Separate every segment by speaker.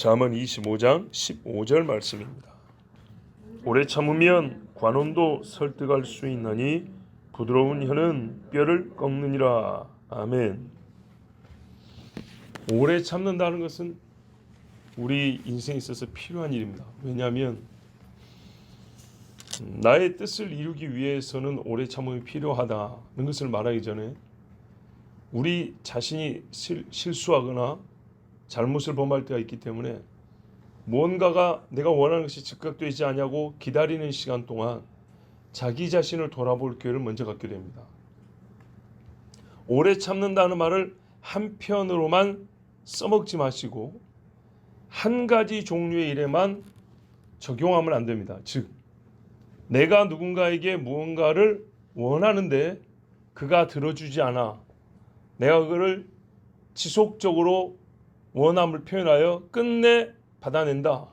Speaker 1: 잠언 25장 15절 말씀입니다. 오래 참으면 관원도 설득할 수 있나니 부드러운 혀는 뼈를 꺾느니라. 아멘. 오래 참는다는 것은 우리 인생에 있어서 필요한 일입니다. 왜냐하면 나의 뜻을 이루기 위해서는 오래 참음이 필요하다는 것을 말하기 전에 우리 자신이 실수하거나 잘못을 범할 때가 있기 때문에 무언가가 내가 원하는 것이 즉각되지 않냐고 기다리는 시간 동안 자기 자신을 돌아볼 기회를 먼저 갖게 됩니다. 오래 참는다는 말을 한편으로만 써먹지 마시고 한 가지 종류의 일에만 적용하면 안 됩니다. 즉 내가 누군가에게 무언가를 원하는데 그가 들어주지 않아 내가 그거를 지속적으로 원함을 표현하여 끝내 받아낸다.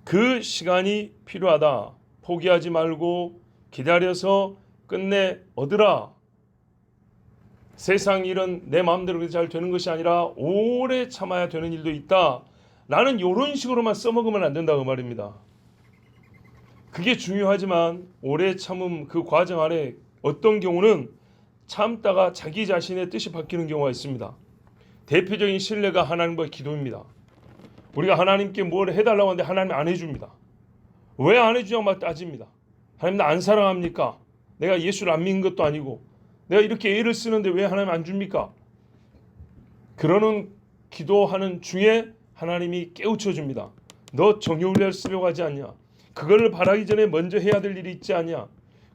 Speaker 1: 그 시간이 필요하다. 포기하지 말고 기다려서 끝내 얻으라. 세상 일은 내 마음대로 잘 되는 것이 아니라 오래 참아야 되는 일도 있다. 나는 이런 식으로만 써먹으면 안 된다고 말입니다. 그게 중요하지만 오래 참음 그 과정 안에 어떤 경우는 참다가 자기 자신의 뜻이 바뀌는 경우가 있습니다. 대표적인 신뢰가 하나님과의 기도입니다. 우리가 하나님께 뭘 해달라고 하는데 하나님이 안 해줍니다. 왜 안 해주냐고 막 따집니다. 하나님 나 안 사랑합니까? 내가 예수를 안 믿는 것도 아니고 내가 이렇게 애를 쓰는데 왜 하나님 안 줍니까? 그러는 기도하는 중에 하나님이 깨우쳐 줍니다. 너 정욕을 쓰려고 하지 않냐? 그걸 바라기 전에 먼저 해야 될 일이 있지 않냐?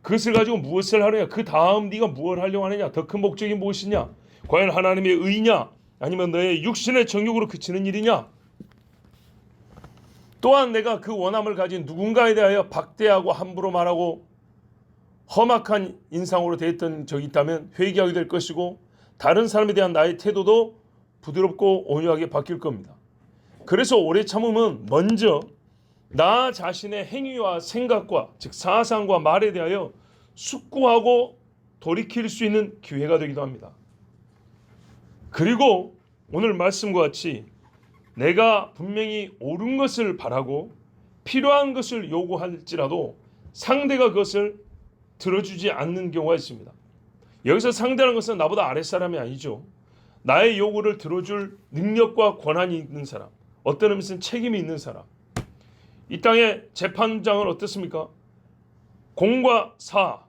Speaker 1: 그것을 가지고 무엇을 하느냐? 그 다음 네가 무엇을 하려고 하느냐? 더 큰 목적이 무엇이냐? 과연 하나님의 의냐? 아니면 너의 육신의 정욕으로 그치는 일이냐? 또한 내가 그 원함을 가진 누군가에 대하여 박대하고 함부로 말하고 험악한 인상으로 대했던 적이 있다면 회개하게 될 것이고 다른 사람에 대한 나의 태도도 부드럽고 온유하게 바뀔 겁니다. 그래서 오래 참음은 먼저 나 자신의 행위와 생각과 즉 사상과 말에 대하여 숙고하고 돌이킬 수 있는 기회가 되기도 합니다. 그리고 오늘 말씀과 같이 내가 분명히 옳은 것을 바라고 필요한 것을 요구할지라도 상대가 그것을 들어주지 않는 경우가 있습니다. 여기서 상대라는 것은 나보다 아랫사람이 아니죠. 나의 요구를 들어줄 능력과 권한이 있는 사람, 어떤 의미에서는 책임이 있는 사람. 이 땅의 재판장은 어떻습니까? 공과 사,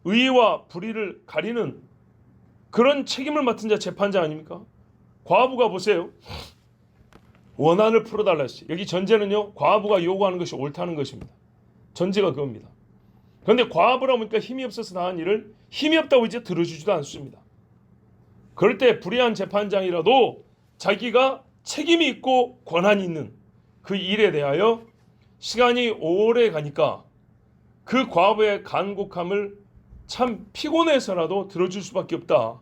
Speaker 1: 의와 불의를 가리는 그런 책임을 맡은 자 재판장 아닙니까? 과부가 보세요. 원한을 풀어달라 했어요. 여기 전제는요. 과부가 요구하는 것이 옳다는 것입니다. 전제가 그겁니다. 그런데 과부라 보니까 힘이 없어서 당한 일을 힘이 없다고 이제 들어주지도 않습니다. 그럴 때 불의한 재판장이라도 자기가 책임이 있고 권한이 있는 그 일에 대하여 시간이 오래 가니까 그 과부의 간곡함을 참 피곤해서라도 들어줄 수밖에 없다.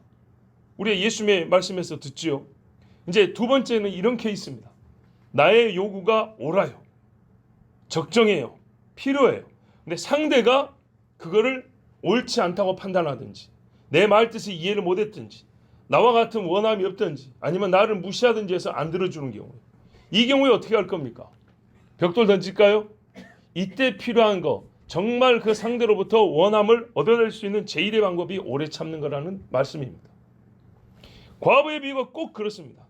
Speaker 1: 우리가 예수님의 말씀에서 듣지요. 이제 두 번째는 이런 케이스입니다. 나의 요구가 옳아요. 적정해요. 필요해요. 근데 상대가 그거를 옳지 않다고 판단하든지 내 말뜻을 이해를 못했든지 나와 같은 원함이 없든지 아니면 나를 무시하든지 해서 안 들어주는 경우, 이 경우에 어떻게 할 겁니까? 벽돌 던질까요? 이때 필요한 거 정말 그 상대로부터 원함을 얻어낼 수 있는 제1의 방법이 오래 참는 거라는 말씀입니다. 과부의 비유가 꼭 그렇습니다.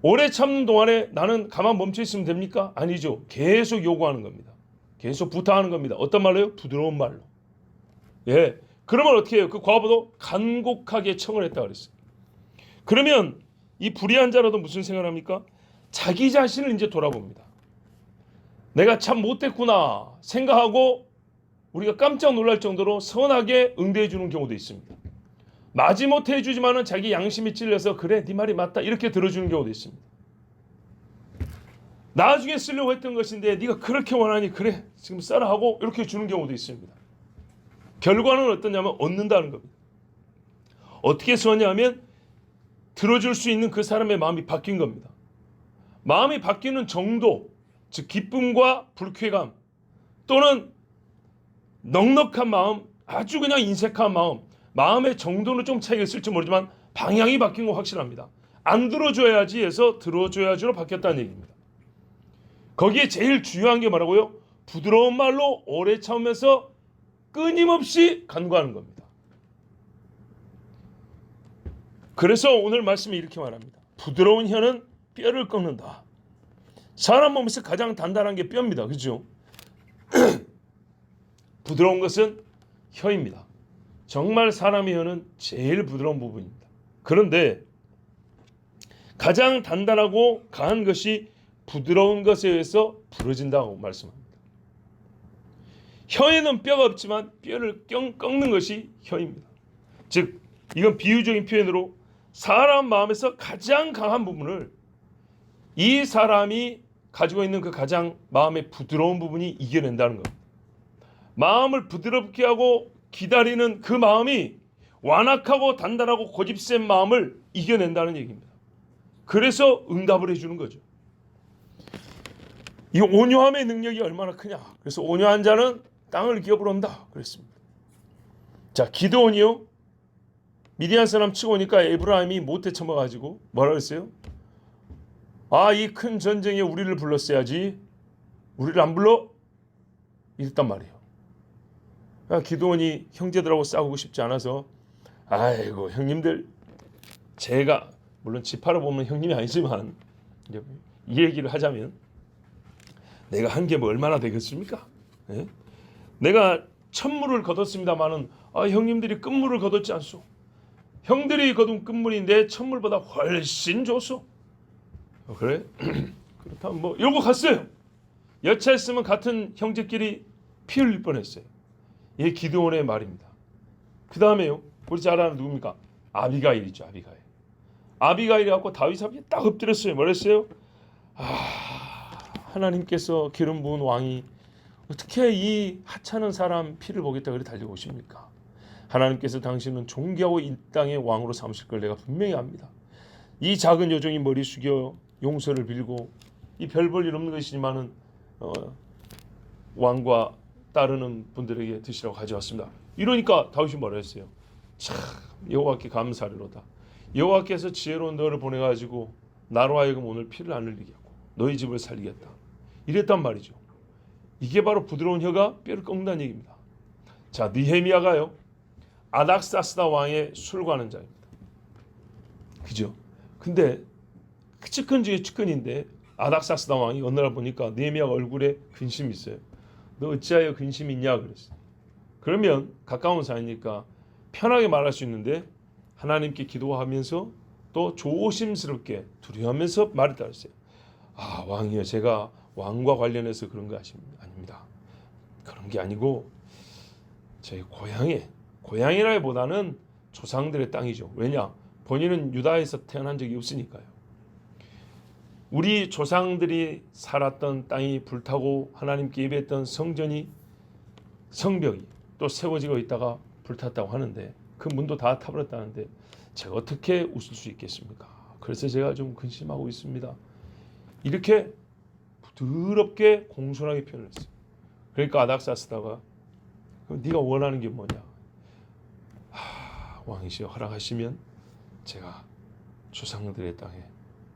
Speaker 1: 오래 참는 동안에 나는 가만 멈춰 있으면 됩니까? 아니죠. 계속 요구하는 겁니다. 계속 부탁하는 겁니다. 어떤 말로요? 부드러운 말로. 예. 그러면 어떻게 해요? 그 과부도 간곡하게 청을 했다 그랬어요. 그러면 이 불의한 자라도 무슨 생각을 합니까? 자기 자신을 이제 돌아봅니다. 내가 참 못됐구나 생각하고 우리가 깜짝 놀랄 정도로 선하게 응대해 주는 경우도 있습니다. 마지못해 해주지만은 자기 양심이 찔려서 그래 네 말이 맞다 이렇게 들어주는 경우도 있습니다. 나중에 쓰려고 했던 것인데 네가 그렇게 원하니 그래 지금 써라 하고 이렇게 주는 경우도 있습니다. 결과는 어떠냐면 얻는다는 겁니다. 어떻게 쓰냐면 들어줄 수 있는 그 사람의 마음이 바뀐 겁니다. 마음이 바뀌는 정도, 즉 기쁨과 불쾌감 또는 넉넉한 마음, 아주 그냥 인색한 마음, 마음의 정도는 좀 차이가 있을지 모르지만 방향이 바뀐 건 확실합니다. 안 들어줘야지 해서 들어줘야지로 바뀌었다는 얘기입니다. 거기에 제일 중요한 게 뭐라고요? 부드러운 말로 오래 참으면서 끊임없이 간구하는 겁니다. 그래서 오늘 말씀이 이렇게 말합니다. 부드러운 혀는 뼈를 꺾는다. 사람 몸에서 가장 단단한 게 뼈입니다. 그렇죠? 부드러운 것은 혀입니다. 정말 사람의 혀는 제일 부드러운 부분입니다. 그런데 가장 단단하고 강한 것이 부드러운 것에 의해서 부러진다고 말씀합니다. 혀에는 뼈가 없지만 뼈를 꺾는 것이 혀입니다. 즉 이건 비유적인 표현으로 사람 마음에서 가장 강한 부분을 이 사람이 가지고 있는 그 가장 마음의 부드러운 부분이 이겨낸다는 겁니다. 마음을 부드럽게 하고 기다리는 그 마음이 완악하고 단단하고 고집센 마음을 이겨낸다는 얘기입니다. 그래서 응답을 해주는 거죠. 이 온유함의 능력이 얼마나 크냐. 그래서 온유한 자는 땅을 기업으로 온다 그랬습니다. 자, 기드온이요, 미디안 사람 치고 오니까 에브라임이 못해 쳐먹어가지고 뭐라 그랬어요? 아, 이 큰 전쟁에 우리를 불렀어야지 우리를 안 불러? 이랬단 말이에요. 기드온이 형제들하고 싸우고 싶지 않아서 아이고 형님들, 제가 물론 지파로 보면 형님이 아니지만 이 얘기를 하자면 내가 한 게 뭐 얼마나 되겠습니까? 예? 내가 천물을 거뒀습니다마는 형님들이 끝물을 거뒀지 않소. 형들이 거둔 끝물이 내 천물보다 훨씬 좋소. 그래? 그렇다면 뭐 이러고 갔어요. 여차했으면 같은 형제끼리 피 흘릴 뻔했어요. 이게 기드온의 말입니다. 그 다음에요, 우리 잘 아는 누굽니까? 아비가일이죠. 아비가일. 아비가일이 갖고 다윗 앞에 딱 엎드렸어요. 뭐랬어요? 하나님께서 기름 부은 왕이 어떻게 이 하찮은 사람 피를 보겠다 그래 달려오십니까? 하나님께서 당신은 존귀하고 이 땅의 왕으로 삼으실 걸 내가 분명히 압니다. 이 작은 여종이 머리 숙여 용서를 빌고 이 별 볼 일 없는 것이지만은 왕과 따르는 분들에게 드시라고 가져왔습니다. 이러니까 다윗이 뭐라 했어요? 참 여호와께 감사하리로다. 여호와께서 지혜로운 너를 보내가지고 나로 하여금 오늘 피를 안 흘리게 하고 너희 집을 살리겠다. 이랬단 말이죠. 이게 바로 부드러운 혀가 뼈를 꺾는다는 얘기입니다. 자, 느헤미야가요, 아닥사스다 왕의 술관한 자입니다. 그죠? 근데 그 측근 중에 측근인데 아닥사스다 왕이 어느 날 보니까 느헤미야 얼굴에 근심이 있어요. 너 어찌하여 근심이 있냐 그랬어요. 그러면 가까운 사이니까 편하게 말할 수 있는데 하나님께 기도하면서 또 조심스럽게 두려워하면서 말했다 했어요. 아, 왕이여, 제가 왕과 관련해서 그런 거 아닙니다. 그런 게 아니고 저희 고향이라기보다는 조상들의 땅이죠. 왜냐? 본인은 유다에서 태어난 적이 없으니까요. 우리 조상들이 살았던 땅이 불타고 하나님께 예배했던 성전이, 성벽이 또 세워지고 있다가 불탔다고 하는데 그 문도 다 타버렸다는데 제가 어떻게 웃을 수 있겠습니까? 그래서 제가 좀 근심하고 있습니다. 이렇게 부드럽게 공손하게 표현을 했어요. 그러니까 아닥사스다가 네가 원하는 게 뭐냐? 왕이시여, 허락하시면 제가 조상들의 땅에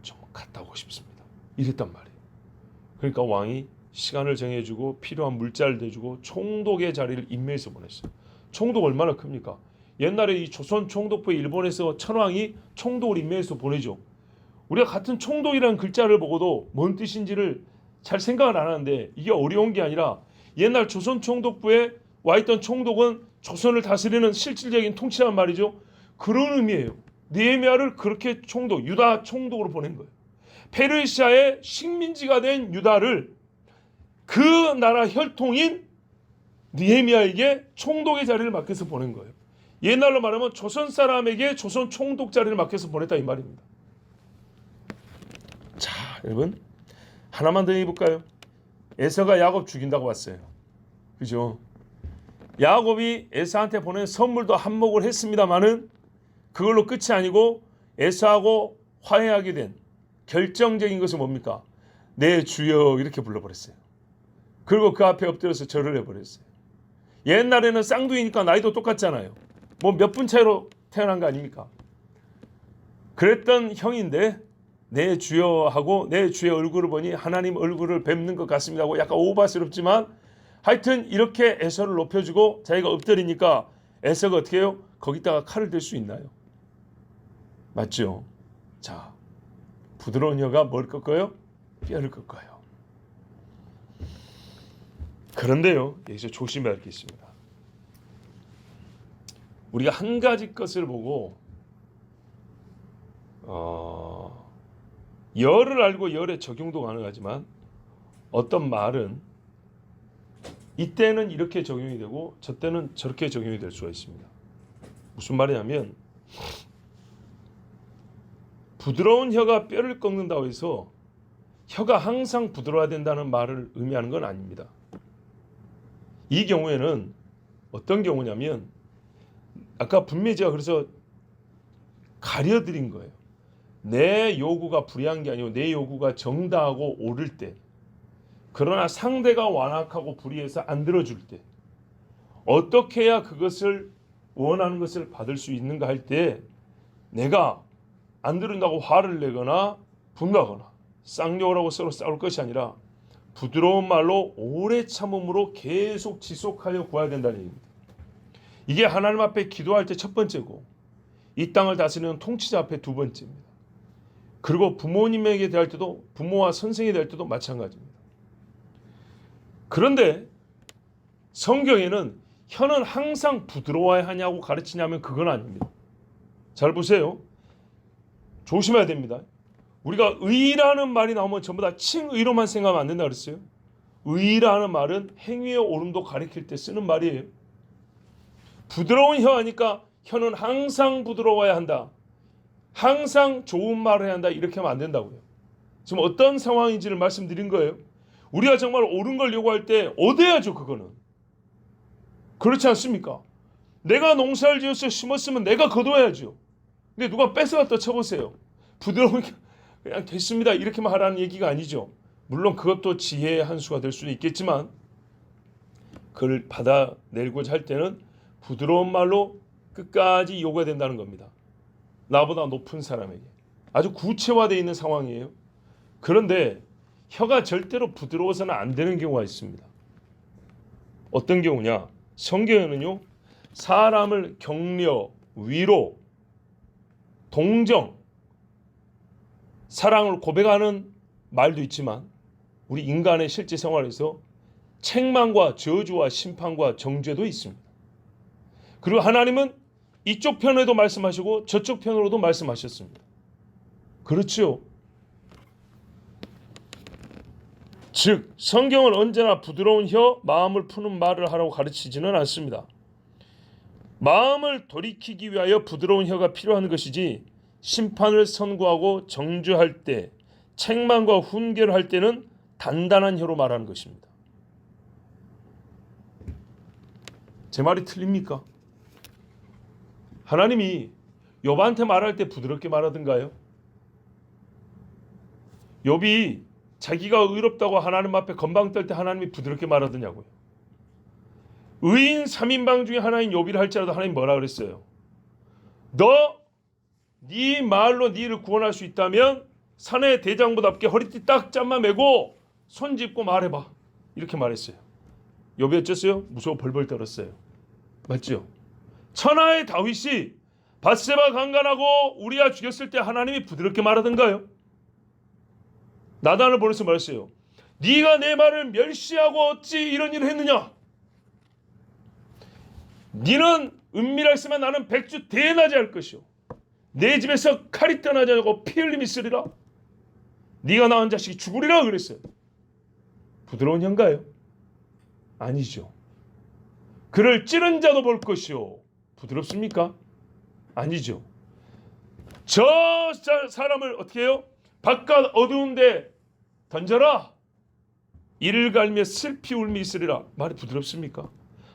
Speaker 1: 좀 갔다 오고 싶습니다. 이랬단 말이에요. 그러니까 왕이 시간을 정해주고 필요한 물자를 대주고 총독의 자리를 임명해서 보냈어요. 총독 얼마나 큽니까? 옛날에 이 조선 총독부에 일본에서 천황이 총독을 임명해서 보내죠. 우리가 같은 총독이라는 글자를 보고도 뭔 뜻인지를 잘 생각을 안 하는데 이게 어려운 게 아니라 옛날 조선 총독부에 와 있던 총독은 조선을 다스리는 실질적인 통치란 말이죠. 그런 의미예요. 느헤미야를 그렇게 총독, 유다 총독으로 보낸 거예요. 페르시아의 식민지가 된 유다를 그 나라 혈통인 느헤미야에게 총독의 자리를 맡겨서 보낸 거예요. 옛날로 말하면 조선 사람에게 조선 총독 자리를 맡겨서 보냈다 이 말입니다. 자, 여러분 하나만 더 해볼까요? 에서가 야곱 죽인다고 왔어요. 그죠? 야곱이 에서한테 보낸 선물도 한몫을 했습니다마는 그걸로 끝이 아니고 에서하고 화해하게 된 결정적인 것은 뭡니까? 내 주여 이렇게 불러버렸어요. 그리고 그 앞에 엎드려서 절을 해버렸어요. 옛날에는 쌍둥이니까 나이도 똑같잖아요. 뭐 몇 분 차이로 태어난 거 아닙니까? 그랬던 형인데 내 주여 하고 내 주의 얼굴을 보니 하나님 얼굴을 뵙는 것 같습니다 하고 약간 오바스럽지만 하여튼 이렇게 에서를 높여주고 자기가 엎드리니까 에서가 어떻게 해요? 거기다가 칼을 들 수 있나요? 맞죠? 자, 부드러운 혀가 뭘 꺾어요? 뼈를 꺾어요. 그런데요, 여기서 조심해야 할 게 있습니다. 우리가 한 가지 것을 보고 열을 알고 열의 적용도 가능하지만 어떤 말은 이때는 이렇게 적용이 되고 저때는 저렇게 적용이 될 수가 있습니다. 무슨 말이냐면 부드러운 혀가 뼈를 꺾는다고 해서 혀가 항상 부드러워야 된다는 말을 의미하는 건 아닙니다. 이 경우에는 어떤 경우냐면 아까 분명히 제가 그래서 가려드린 거예요. 내 요구가 불의한 게 아니고 내 요구가 정당하고 옳을 때, 그러나 상대가 완악하고 불의해서 안 들어줄 때 어떻게 해야 그것을 원하는 것을 받을 수 있는가 할 때 내가 안 들은다고 화를 내거나 분노하거나 쌍욕을 하고 서로 싸울 것이 아니라 부드러운 말로 오래 참음으로 계속 지속하여 구해야 된다는 얘기입니다. 이게 하나님 앞에 기도할 때 첫 번째고 이 땅을 다스리는 통치자 앞에 두 번째입니다. 그리고 부모님에게 대할 때도 부모와 선생이 될 때도 마찬가지입니다. 그런데 성경에는 혀는 항상 부드러워야 하냐고 가르치냐면 그건 아닙니다. 잘 보세요. 조심해야 됩니다. 우리가 의라는 말이 나오면 전부 다 칭의로만 생각하면 안 된다 그랬어요. 의라는 말은 행위의 옳음도 가리킬 때 쓰는 말이에요. 부드러운 혀 하니까 혀는 항상 부드러워야 한다. 항상 좋은 말을 해야 한다. 이렇게 하면 안 된다고요. 지금 어떤 상황인지를 말씀드린 거예요. 우리가 정말 옳은 걸 요구할 때 얻어야죠. 그거는. 그렇지 않습니까? 내가 농사를 지어서 심었으면 내가 거둬야죠. 근데 누가 뺏어갔다 쳐보세요. 부드러우니까 그냥 됐습니다. 이렇게만 하라는 얘기가 아니죠. 물론 그것도 지혜의 한 수가 될 수는 있겠지만 그걸 받아내고자 할 때는 부드러운 말로 끝까지 요구해야 된다는 겁니다. 나보다 높은 사람에게. 아주 구체화되어 있는 상황이에요. 그런데 혀가 절대로 부드러워서는 안 되는 경우가 있습니다. 어떤 경우냐? 성경에는요. 사람을 격려, 위로, 동정, 사랑을 고백하는 말도 있지만 우리 인간의 실제 생활에서 책망과 저주와 심판과 정죄도 있습니다. 그리고 하나님은 이쪽 편에도 말씀하시고 저쪽 편으로도 말씀하셨습니다. 그렇죠? 즉 성경은 언제나 부드러운 혀, 마음을 푸는 말을 하라고 가르치지는 않습니다. 마음을 돌이키기 위하여 부드러운 혀가 필요한 것이지 심판을 선고하고 정죄할 때, 책망과 훈계를 할 때는 단단한 혀로 말하는 것입니다. 제 말이 틀립니까? 하나님이 욥한테 말할 때 부드럽게 말하던가요? 욥이 자기가 의롭다고 하나님 앞에 건방 떨 때 하나님이 부드럽게 말하더냐고요. 의인 3인방 중에 하나인 욥이라 할지라도 하나님 뭐라 그랬어요? 너 네 말로 네를 구원할 수 있다면 산의 대장부답게 허리띠 딱 짠마 매고 손 짚고 말해봐. 이렇게 말했어요. 욥이 어쩌어요? 무서워 벌벌 떨었어요. 맞죠? 천하의 다윗이 밧세바 강간하고 우리아 죽였을 때 하나님이 부드럽게 말하던가요? 나단을 보내서 말했어요. 네가 내 말을 멸시하고 어찌 이런 일을 했느냐? 네는 은밀하시면 나는 백주 대낮에 할 것이요. 내 집에서 칼이 떠나지 않고 피 흘림이 있으리라. 네가 낳은 자식이 죽으리라 그랬어요. 부드러운 혀인가요? 아니죠. 그를 찌른 자도 볼 것이요. 부드럽습니까? 아니죠. 저 사람을 어떻게 해요? 바깥 어두운데 던져라. 이를 갈며 슬피 울미 있으리라. 말이 부드럽습니까?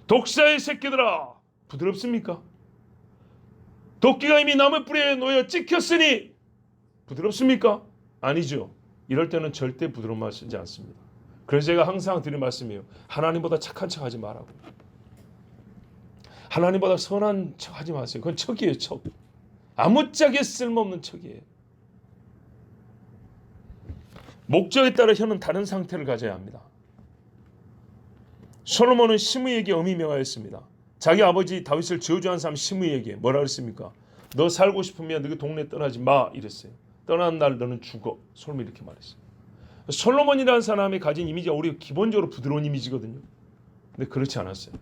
Speaker 1: 독사의 새끼들아. 부드럽습니까? 도끼가 이미 나무 뿌리에 놓여 찍혔으니 부드럽습니까? 아니죠. 이럴 때는 절대 부드러운 말 쓰지 않습니다. 그래서 제가 항상 드리는 말씀이에요. 하나님보다 착한 척 하지 말라고. 하나님보다 선한 척 하지 마세요. 그건 척이에요. 척. 아무짝에 쓸모없는 척이에요. 목적에 따라 혀는 다른 상태를 가져야 합니다. 솔로몬은 시므이에게 엄히 명하였습니다. 자기 아버지 다윗을 저주한 사람 시므이에게 뭐라 그랬습니까? 너 살고 싶으면 너희 동네 떠나지 마 이랬어요. 떠난 날 너는 죽어. 솔로몬이 이렇게 말했어요. 솔로몬이라는 사람이 가진 이미지가 우리가 기본적으로 부드러운 이미지거든요. 근데 그렇지 않았어요.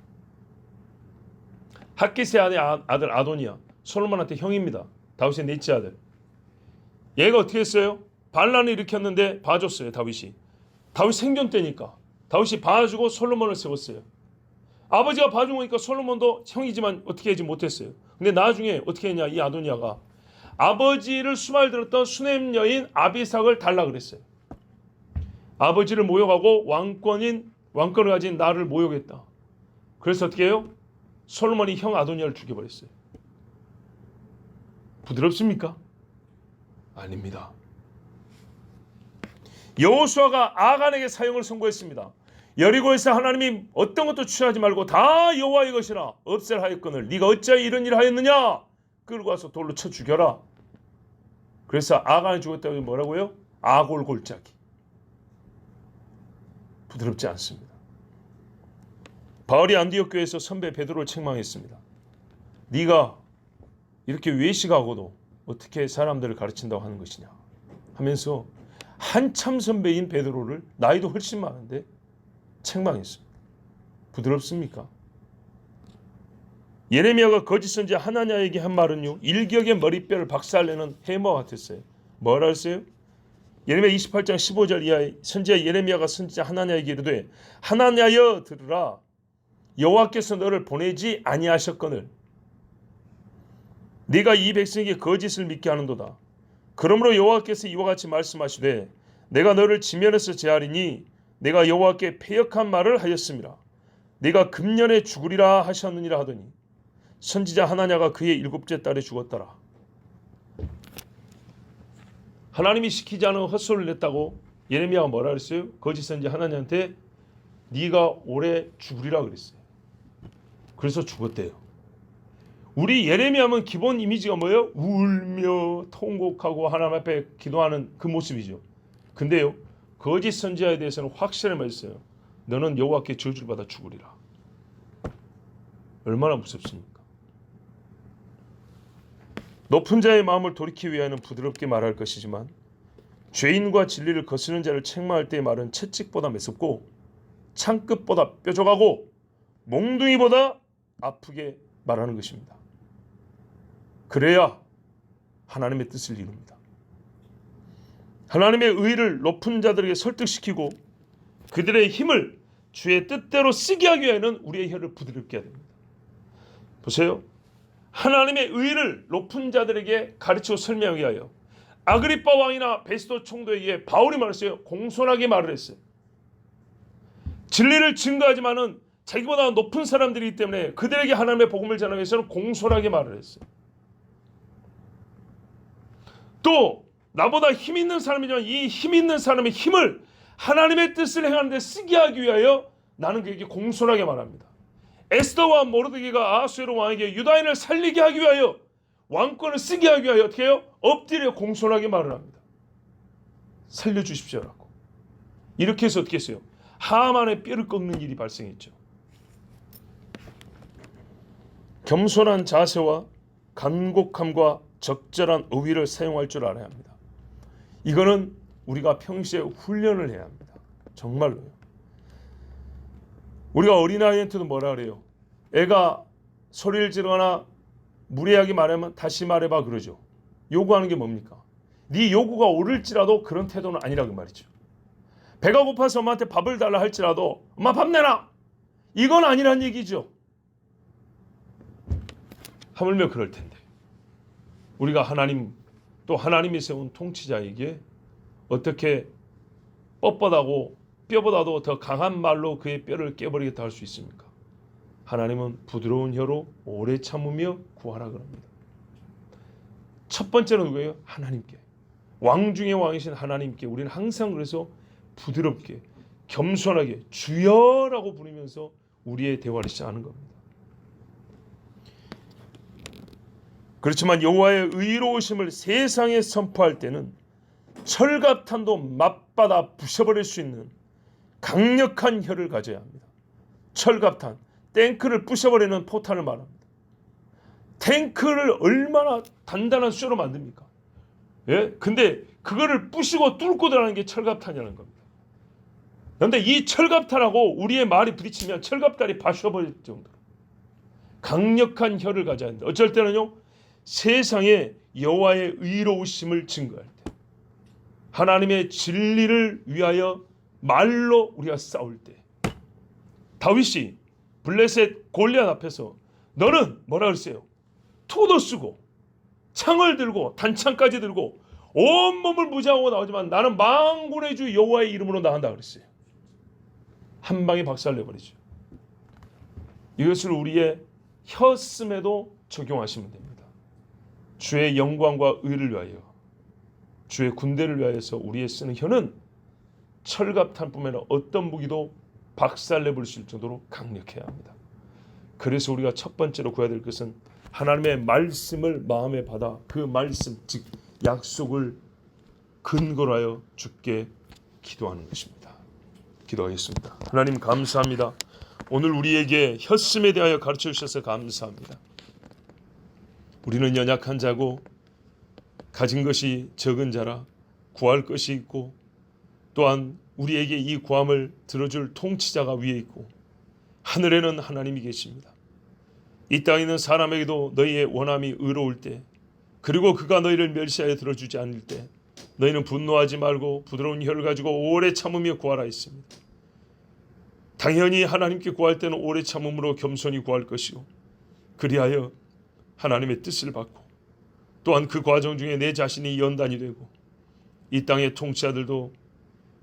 Speaker 1: 핫깃의 아들 아도니아, 솔로몬한테 형입니다. 다윗의 넷째 아들. 얘가 어떻게 했어요? 반란을 일으켰는데 봐줬어요. 다윗이. 다윗 생존 때니까 다윗이 봐주고 솔로몬을 세웠어요. 아버지가 봐준 거니까 솔로몬도 형이지만 어떻게 하지 못했어요. 근데 나중에 어떻게 했냐, 이 아도니아가 아버지를 수말들었던 수냄 여인 아비삭을 달라 그랬어요. 아버지를 모욕하고 왕권을 가진 나를 모욕했다. 그래서 어떻게 해요? 솔로몬이 형 아도니아를 죽여버렸어요. 부드럽습니까? 아닙니다. 여호수아가 아간에게 사형을 선고했습니다. 여리고에서 하나님이 어떤 것도 취하지 말고 다 여호와의 것이라 없앨하였거늘 네가 어찌하여 이런 일을 하였느냐? 끌고 와서 돌로 쳐 죽여라. 그래서 아간이 죽었다고 뭐라고요? 아골골짜기. 부드럽지 않습니다. 바울이 안디옥 교회에서 선배 베드로를 책망했습니다. 네가 이렇게 외식하고도 어떻게 사람들을 가르친다고 하는 것이냐 하면서 한참 선배인 베드로를 나이도 훨씬 많은데 책망했습니다. 부드럽습니까? 예레미야가 거짓 선지자 하나냐에게 한 말은요, 일격의 머리뼈를 박살내는 해머와 같았어요. 뭐라 했어요? 예레미야 28장 15절 이하에 선지자 예레미야가 선지자 하나냐에게 이르되 하나냐여 들으라. 여호와께서 너를 보내지 아니하셨거늘 네가 이 백성에게 거짓을 믿게 하는도다. 그러므로 여호와께서 이와 같이 말씀하시되 내가 너를 지면에서 제하리니 내가 여호와께 패역한 말을 하였음이라. 네가 금년에 죽으리라 하셨느니라 하더니 선지자 하나냐가 그의 7째 달에 죽었더라. 하나님이 시키지 않은 헛소리를 냈다고 예레미야가 뭐라 그랬어요? 거짓 선지자 하나냐한테 네가 올해 죽으리라 그랬어요. 그래서 죽었대요. 우리 예레미야는 기본 이미지가 뭐예요? 울며 통곡하고 하나님 앞에 기도하는 그 모습이죠. 근데요, 거짓 선지자에 대해서는 확실히 말했어요. 너는 여호와께 저주를 받아 죽으리라. 얼마나 무섭습니까? 높은 자의 마음을 돌이키기 위하여는 부드럽게 말할 것이지만 죄인과 진리를 거스르는 자를 책망할 때의 말은 채찍보다 매섭고 창끝보다 뾰족하고 몽둥이보다 아프게 말하는 것입니다. 그래야 하나님의 뜻을 이룹니다. 하나님의 의를 높은 자들에게 설득시키고 그들의 힘을 주의 뜻대로 쓰게 하기 위해서는 우리의 혀를 부드럽게 해야 됩니다. 보세요. 하나님의 의를 높은 자들에게 가르치고 설명하기 위하여 아그리빠 왕이나 베스도 총독에게 바울이 말했어요. 공손하게 말을 했어요. 진리를 증거하지만은 자기보다 높은 사람들이기 때문에 그들에게 하나님의 복음을 전하기 위해서는 공손하게 말을 했어요. 또 나보다 힘 있는 사람이지만 이 힘 있는 사람의 힘을 하나님의 뜻을 행하는 데 쓰게 하기 위하여 나는 그에게 공손하게 말합니다. 에스더와 모르드게가 아하수에로 왕에게 유다인을 살리게 하기 위하여 왕권을 쓰게 하기 위하여 어떻게 해요? 엎드려 공손하게 말을 합니다. 살려주십시오라고. 이렇게 해서 어떻게 했어요? 하만의 뼈를 꺾는 일이 발생했죠. 겸손한 자세와 간곡함과 적절한 어휘를 사용할 줄 알아야 합니다. 이거는 우리가 평소에 훈련을 해야 합니다. 정말로요. 우리가 어린아이한테도 뭐라 그래요? 애가 소리를 지르거나 무례하게 말하면 다시 말해봐 그러죠. 요구하는 게 뭡니까? 네 요구가 옳을지라도 그런 태도는 아니라고 말이죠. 배가 고파서 엄마한테 밥을 달라 할지라도 엄마 밥 내놔! 이건 아니란 얘기죠. 하물며 그럴 텐데 우리가 하나님 또 하나님이 세운 통치자에게 어떻게 뻣뻣하고 뼈보다도 더 강한 말로 그의 뼈를 깨버리겠다 할 수 있습니까? 하나님은 부드러운 혀로 오래 참으며 구하라 그럽니다. 첫 번째는 누구예요? 하나님께. 왕 중의 왕이신 하나님께 우리는 항상 그래서 부드럽게 겸손하게 주여라고 부르면서 우리의 대화를 시작하는 겁니다. 그렇지만 여호와의 의로우심을 세상에 선포할 때는 철갑탄도 맞받아 부셔버릴 수 있는 강력한 혀를 가져야 합니다. 철갑탄, 탱크를 부셔버리는 포탄을 말합니다. 탱크를 얼마나 단단한 쇠로 만듭니까? 예? 근데 그거를 부시고 뚫고 들어가는 게 철갑탄이라는 겁니다. 그런데 이 철갑탄하고 우리의 말이 부딪히면 철갑탄이 부셔버릴 정도로 강력한 혀를 가져야 합니다. 어쩔 때는요, 세상에 여호와의 의로우심을 증거할 때, 하나님의 진리를 위하여 말로 우리가 싸울 때, 다윗이 블레셋 골리앗 앞에서 너는 뭐라 그랬어요? 토도 쓰고 창을 들고 단창까지 들고 온몸을 무장하고 나오지만 나는 만군의 주 여호와의 이름으로 나간다 그랬어요. 한 방에 박살내버리죠. 이것을 우리의 혀씀에도 적용하시면 됩니다. 주의 영광과 의를 위하여, 주의 군대를 위하여서 우리의 쓰는 혀는 철갑탄뿐만 아니라 어떤 무기도 박살내버릴 수 있을 정도로 강력해야 합니다. 그래서 우리가 첫 번째로 구해야 될 것은 하나님의 말씀을 마음에 받아 그 말씀, 즉 약속을 근거로 하여 주께 기도하는 것입니다. 기도하겠습니다. 하나님 감사합니다. 오늘 우리에게 혀씀에 대하여 가르쳐 주셔서 감사합니다. 우리는 연약한 자고 가진 것이 적은 자라 구할 것이 있고, 또한 우리에게 이 구함을 들어줄 통치자가 위에 있고 하늘에는 하나님이 계십니다. 이 땅에 있는 사람에게도 너희의 원함이 의로울 때, 그리고 그가 너희를 멸시하여 들어주지 않을 때 너희는 분노하지 말고 부드러운 혀를 가지고 오래 참으며 구하라 했습니다. 당연히 하나님께 구할 때는 오래 참음으로 겸손히 구할 것이고, 그리하여 하나님의 뜻을 받고, 또한 그 과정 중에 내 자신이 연단이 되고, 이 땅의 통치자들도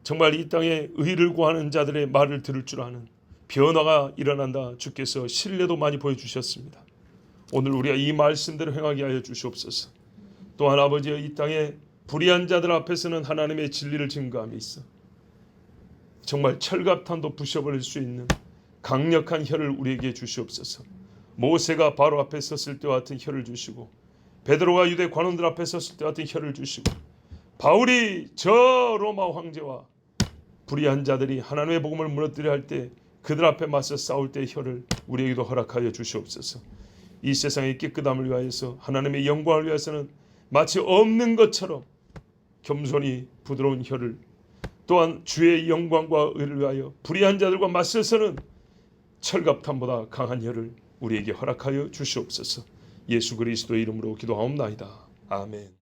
Speaker 1: 정말 이 땅에 의를 구하는 자들의 말을 들을 줄 아는 변화가 일어난다. 주께서 신뢰도 많이 보여주셨습니다. 오늘 우리가 이 말씀대로 행하게 하여 주시옵소서. 또한 아버지의 이 땅에 불의한 자들 앞에서는 하나님의 진리를 증거함에 있어 정말 철갑탄도 부셔버릴 수 있는 강력한 혀를 우리에게 주시옵소서. 모세가 바로 앞에 섰을 때와 같은 혀를 주시고, 베드로가 유대 관원들 앞에 섰을 때 같은 혀를 주시고, 바울이 저 로마 황제와 불의한 자들이 하나님의 복음을 무너뜨려 할 때 그들 앞에 맞서 싸울 때의 혀를 우리에게도 허락하여 주시옵소서. 이 세상의 깨끗함을 위하여서, 하나님의 영광을 위해서는 마치 없는 것처럼 겸손히 부드러운 혀를, 또한 주의 영광과 의를 위하여 불의한 자들과 맞서서는 철갑탄보다 강한 혀를 우리에게 허락하여 주시옵소서. 예수 그리스도의 이름으로 기도하옵나이다. 아멘.